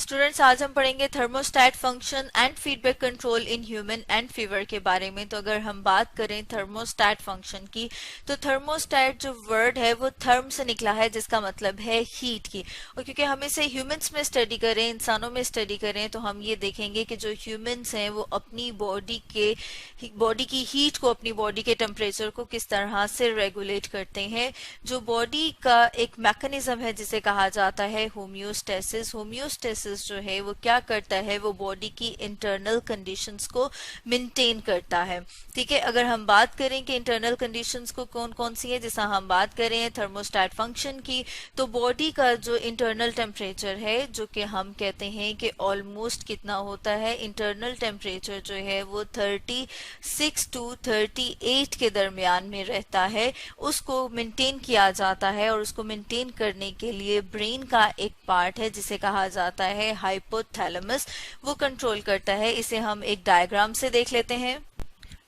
Students, आज हम पढ़ेंगे thermostat function and feedback control in human and fever के बारे में। तो अगर हम बात करें थर्मोस्टैट फंक्शन की, तो थर्मोस्टैट जो वर्ड है वो थर्म से निकला है, जिसका मतलब है हीट की। और क्योंकि हम इसे ह्यूमंस में स्टडी करें, इंसानों में स्टडी करें, तो हम ये देखेंगे कि जो ह्यूमंस हैं वो अपनी बॉडी की हीट को, अपनी बॉडी के टेम्परेचर को किस तरह से रेगुलेट करते हैं। जो बॉडी का एक मैकेनिज्म है जिसे कहा जाता है होम्योस्टेसिस। होम्योस्टेसिस जो है वो क्या करता है, वो बॉडी की इंटरनल कंडीशंस को मेंटेन करता है। ठीक है, अगर हम बात करें कि इंटरनल कंडीशंस को कौन कौन सी है, जैसा हम बात करें थर्मोस्टैट फंक्शन की, तो बॉडी का जो इंटरनल टेम्परेचर है, जो कि हम कहते हैं कि ऑलमोस्ट कितना होता है, इंटरनल टेम्परेचर जो है वो 36 टू 38 के दरमियान में रहता है, उसको मेंटेन किया जाता है। और उसको मेंटेन करने के लिए ब्रेन का एक पार्ट है जिसे कहा जाता है हाइपोथैलेमस, वो कंट्रोल करता है। इसे हम एक डायग्राम से देख लेते हैं।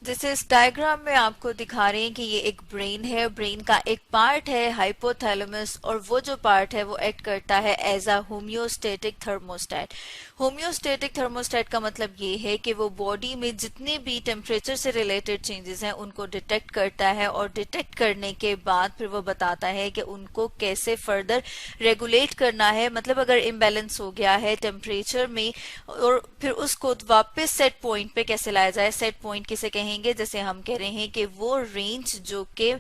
जैसे इस डायग्राम में आपको दिखा रहे हैं कि ये एक ब्रेन है, ब्रेन का एक पार्ट है हाइपोथैलेमस, और वो जो पार्ट है वो एक्ट करता है as a homeostatic thermostat. Homeostatic thermostat का मतलब ये है कि वो बॉडी में जितने भी टेम्परेचर से रिलेटेड चेंजेस हैं उनको डिटेक्ट करता है, और डिटेक्ट करने के बाद फिर वो बताता है कि उनको कैसे फर्दर रेगुलेट करना है। मतलब अगर इम्बैलेंस हो गया है टेम्परेचर में, और फिर उसको वापस सेट पॉइंट पे कैसे लाया जाए। सेट पॉइंट किसे कहेंगे, जैसे हम कह रहे हैं कि वो रेंज जो कि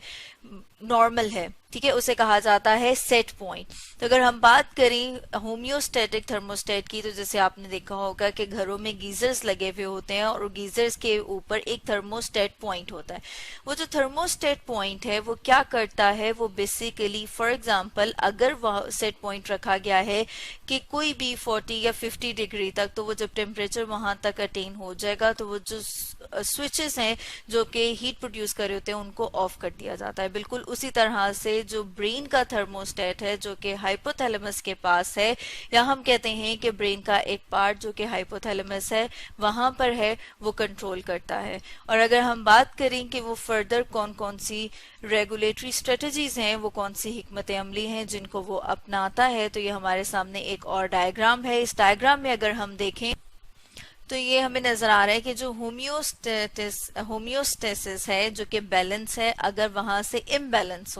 नॉर्मल है, ठीक है, उसे कहा जाता है सेट पॉइंट। तो अगर हम बात करें होम्योस्टेटिक थर्मोस्टेट की, तो जैसे आपने देखा होगा कि घरों में गीजर्स लगे हुए होते हैं और गीजर्स के ऊपर एक थर्मोस्टेट पॉइंट होता है। वो जो थर्मोस्टेट पॉइंट है वो क्या करता है, वो बेसिकली फॉर एग्जांपल अगर वह सेट पॉइंट रखा गया है कि कोई भी 40 या 50 डिग्री तक, तो वो जब टेम्परेचर वहां तक अटेन हो जाएगा तो वो जो स्विचेस हैं जो कि हीट प्रोड्यूस कर रहे होते हैं उनको ऑफ कर दिया जाता है। बिल्कुल उसी तरह से जो ब्रेन का थर्मोस्टेट है जो कि हाइपोथैलेमस के पास है, या हम कहते हैं कि ब्रेन का एक पार्ट जो कि हाइपोथैलेमस है वहां पर है, वो कंट्रोल करता है। और अगर हम बात करें कि वो फर्दर कौन कौन सी रेगुलेटरी स्ट्रेटजीज हैं, वो कौन सी हिकमत अमली हैं जिनको वो अपनाता है, तो ये हमारे सामने एक और डायग्राम है। इस डायग्राम में अगर हम देखें तो ये हमें नजर आ रहा है कि जो होम्योस्टेसिस है, जो कि बैलेंस है, अगर वहां से इम्बैलेंस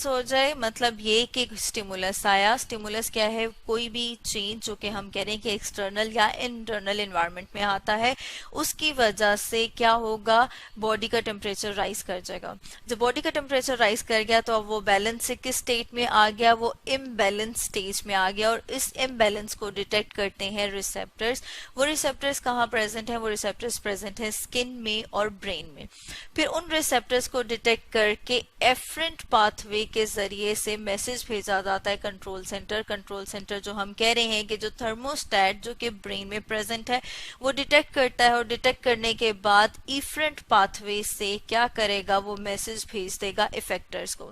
हो जाए मतलब ये कि स्टिमुलस आया। स्टिमुलस क्या है, कोई भी चेंज जो कि हम कह रहे हैं कि एक्सटर्नल या इंटरनल एनवायरनमेंट में आता है, उसकी वजह से क्या होगा, बॉडी का टेम्परेचर राइज कर जाएगा। जब बॉडी का टेम्परेचर राइज कर गया तो अब वो बैलेंस से किस स्टेट में आ गया, वो इम्बैलेंस स्टेज में आ गया। और इस इम्बैलेंस को डिटेक्ट करते हैं रिसेप्टर्स। वो रिसेप्टर्स कहाँ प्रेजेंट है, वो रिसेप्टर्स प्रेजेंट है स्किन में और ब्रेन में। फिर उन रिसेप्टर्स को डिटेक्ट करके एफरेंट पाथवे के जरिए से मैसेज भेजा जाता है कंट्रोल सेंटर। कंट्रोल सेंटर जो हम कह रहे हैं कि जो थर्मोस्टैट जो कि ब्रेन में प्रेजेंट है वो डिटेक्ट करता है, और डिटेक्ट करने के बाद इफरेंट पाथवे से क्या करेगा, वो मैसेज भेज देगा इफेक्टर्स को।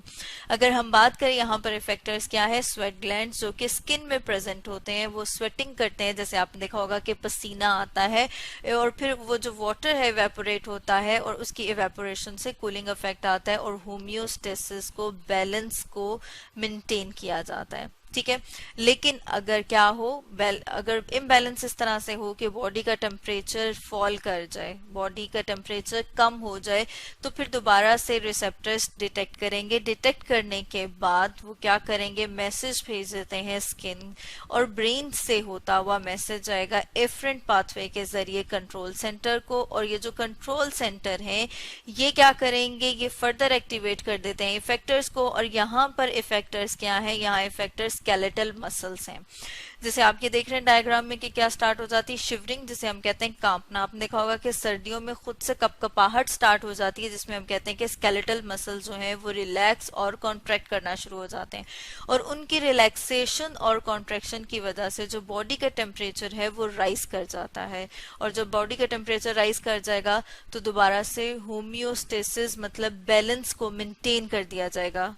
अगर हम बात करें यहाँ पर इफेक्टर्स क्या है, स्वेट ग्लैंड जो कि स्किन में प्रेजेंट होते हैं, वो स्वेटिंग करते हैं, जैसे आपने देखा होगा कि पसीना आता है, और फिर वो जो वाटर है इवेपोरेट होता है, और उसकी इवेपोरेशन से कूलिंग इफेक्ट आता है, और होम्योस्टेसिस को, बैलेंस को मेंटेन किया जाता है। ठीक है, लेकिन अगर क्या हो, अगर इम्बैलेंस इस तरह से हो कि बॉडी का टेम्परेचर फॉल कर जाए, बॉडी का टेम्परेचर कम हो जाए, तो फिर दोबारा से रिसेप्टर्स डिटेक्ट करेंगे। डिटेक्ट करने के बाद वो क्या करेंगे, मैसेज भेज देते हैं स्किन और ब्रेन से होता हुआ मैसेज आएगा एफरेंट पाथवे के जरिए कंट्रोल सेंटर को। और ये जो कंट्रोल सेंटर है ये क्या करेंगे, ये फर्दर एक्टिवेट कर देते हैं इफेक्टर्स को। और यहाँ पर इफेक्टर्स क्या है, यहाँ इफेक्टर्स स्केलेटल मसल्स हैं। जैसे आप ये देख रहे हैं डायग्राम में कि क्या स्टार्ट हो जाती है, शिवरिंग, जिसे हम कहते हैं कांपना। आपने देखा होगा कि सर्दियों में खुद से कपकपाहट स्टार्ट हो जाती है, जिसमें हम कहते हैं कि स्केलेटल मसल जो है वो रिलैक्स और कॉन्ट्रैक्ट करना शुरू हो जाते हैं। और उनकी रिलैक्सेशन और कॉन्ट्रैक्शन की वजह से जो बॉडी का टेम्परेचर है वो राइज कर जाता है। और जब बॉडी का टेम्परेचर राइज कर जाएगा तो दोबारा से होम्योस्टेसिस मतलब बैलेंस को मेंटेन कर दिया जाएगा।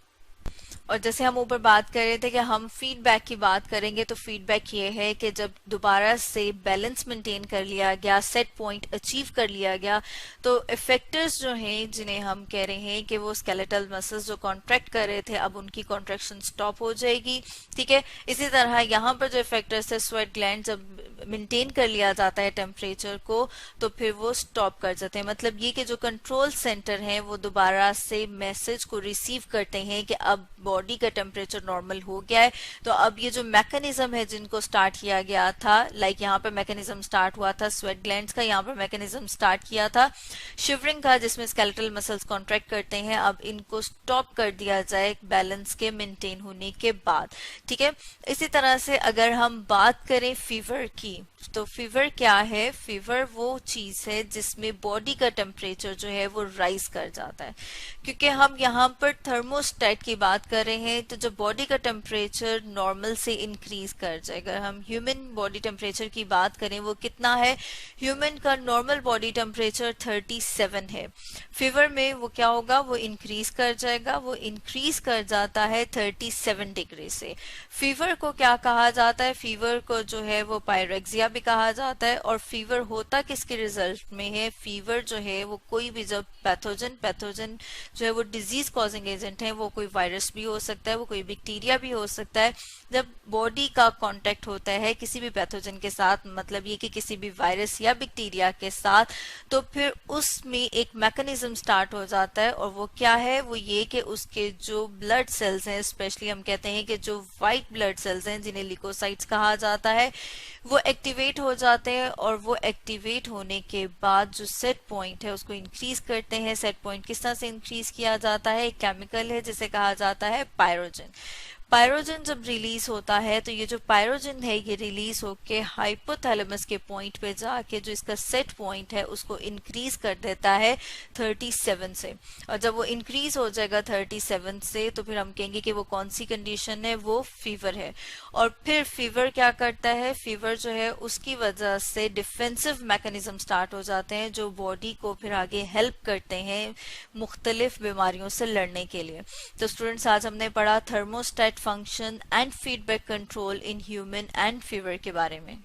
और जैसे हम ऊपर बात कर रहे थे कि हम फीडबैक की बात करेंगे, तो फीडबैक ये है कि जब दोबारा से बैलेंस मेंटेन कर लिया गया, सेट पॉइंट अचीव कर लिया गया, तो इफेक्टर्स जो हैं जिन्हें हम कह रहे हैं कि वो स्केलेटल मसल्स जो कॉन्ट्रैक्ट कर रहे थे, अब उनकी कॉन्ट्रैक्शन स्टॉप हो जाएगी। ठीक है, इसी तरह यहाँ पर जो इफेक्टर्स है, स्वेट ग्लैंड जब मेंटेन कर लिया जाता है टेम्परेचर को, तो फिर वो स्टॉप कर जाते हैं। मतलब ये कि जो कंट्रोल सेंटर हैं वो दोबारा से मैसेज को रिसीव करते हैं कि अब बॉडी का टेम्परेचर नॉर्मल हो गया है। तो अब ये जो मैकेनिज्म है जिनको स्टार्ट किया गया था, लाइक यहाँ पे मैकेनिज्म स्टार्ट हुआ था स्वेट ग्लैंड्स का, यहाँ पर मैकेनिज्म स्टार्ट किया था शिवरिंग का, जिसमें स्केलेटल मसल्स कॉन्ट्रैक्ट करते हैं, अब इनको स्टॉप कर दिया जाए बैलेंस के मेंटेन होने के बाद। ठीक है, इसी तरह से अगर हम बात करें फीवर की, तो फीवर क्या है? फीवर वो चीज है जिसमें बॉडी का टेम्परेचर जो है वो राइज कर जाता है। क्योंकि हम यहाँ पर थर्मोस्टेट की बात कर रहे हैं, तो जब बॉडी का टेम्परेचर नॉर्मल से इंक्रीज कर जाए, अगर हम ह्यूमन बॉडी टेम्परेचर की बात करें, वो कितना है? ह्यूमन का नॉर्मल बॉडी टेम्परेचर 37 है। फीवर में वो क्या होगा? वो इंक्रीज कर जाएगा, वो इंक्रीज कर जाता है 37 डिग्री से। फीवर को क्या कहा जाता है? फीवर को जो है वो पायरेक्सिया भी कहा जाता है। और फीवर होता किसके रिजल्ट में है? फीवर जो है वो कोई भी जब पैथोजन जो है वो डिजीज कॉजिंग एजेंट है, वो कोई वायरस भी हो सकता है, वो कोई बैक्टीरिया भी हो सकता है, जब बॉडी का कांटेक्ट होता है किसी भी पैथोजन के साथ, मतलब ये कि किसी भी वायरस या बैक्टीरिया के साथ, तो फिर उसमें एक मैकेनिज्म स्टार्ट हो जाता है। और वो क्या है? वो ये कि उसके जो ब्लड सेल्स हैं, स्पेशली हम कहते हैं कि जो व्हाइट ब्लड सेल्स हैं जिन्हें लिकोसाइट्स कहा जाता है, वो एक्टिवेट हो जाते हैं। और वो एक्टिवेट होने के बाद जो सेट पॉइंट है उसको इंक्रीज करते हैं। सेट पॉइंट किस तरह से इंक्रीज किया जाता है? एक केमिकल है जिसे कहा जाता है पायरोजन। पायरोजन जब रिलीज होता है, तो ये जो पायरोजन है ये रिलीज होके हाइपोथैलेमस के पॉइंट पे जाके जो इसका सेट पॉइंट है उसको इंक्रीज कर देता है 37 से। और जब वो इंक्रीज हो जाएगा 37 से, तो फिर हम कहेंगे कि वो कौन सी कंडीशन है? वो फीवर है। और फिर फीवर क्या करता है? फीवर जो है उसकी वजह से डिफेंसिव मैकेनिज्म स्टार्ट हो जाते हैं जो बॉडी को फिर आगे हेल्प करते हैं मुख्तलिफ बीमारियों से लड़ने के लिए। तो स्टूडेंट्स, आज हमने पढ़ा thermostat function and feedback control in human and fever के बारे में।